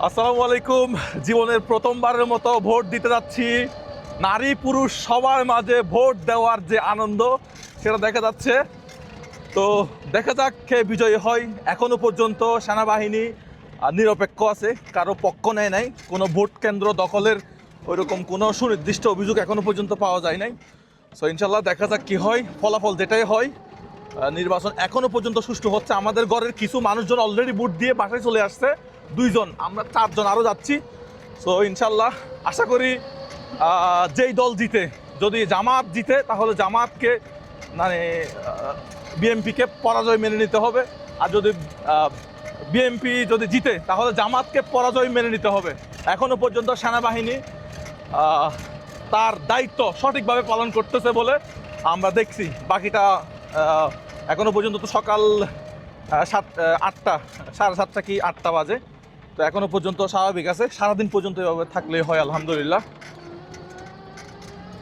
আসসালামু আলাইকুম। জীবনের প্রথমবারের মতো ভোট দিতে যাচ্ছি। নারী পুরুষ সবার মাঝে ভোট দেওয়ার যে আনন্দ সেটা দেখা যাচ্ছে। তো দেখা যাক কে বিজয়ী হয়। এখনো পর্যন্ত সেনাবাহিনী নিরপেক্ষ আছে, কারো পক্ষ নেয় নাই। কোনো ভোট কেন্দ্র দখলের ওইরকম কোনো সুনির্দিষ্ট অভিযোগ এখনো পর্যন্ত পাওয়া যায় নাই। সো ইনশাল্লাহ দেখা যাক কি হয়, ফলাফল যেটাই হয়। নির্বাচন এখনো পর্যন্ত সুষ্ঠু হচ্ছে। আমাদের ঘরের কিছু মানুষজন অলরেডি ভোট দিয়ে বাসায় চলে আসছে, 2 জন, আমরা 4 জন আরও যাচ্ছি। সো ইনশাল্লাহ আশা করি যেই দল জিতে, যদি জামাত জিতে তাহলে জামাতকে মানে বিএনপিকে পরাজয় মেনে নিতে হবে। আর যদি বিএনপি যদি জিতে তাহলে জামাতকে পরাজয় মেনে নিতে হবে। এখনো পর্যন্ত সেনাবাহিনী তার দায়িত্ব সঠিকভাবে পালন করতেছে বলে আমরা দেখছি। বাকিটা এখনো পর্যন্ত তো সকাল 8টা, 7:30 কি 8টা বাজে। তো এখনো পর্যন্ত স্বাভাবিক আছে। সারাদিন পর্যন্ত এভাবে থাকলে হয় আলহামদুলিল্লাহ।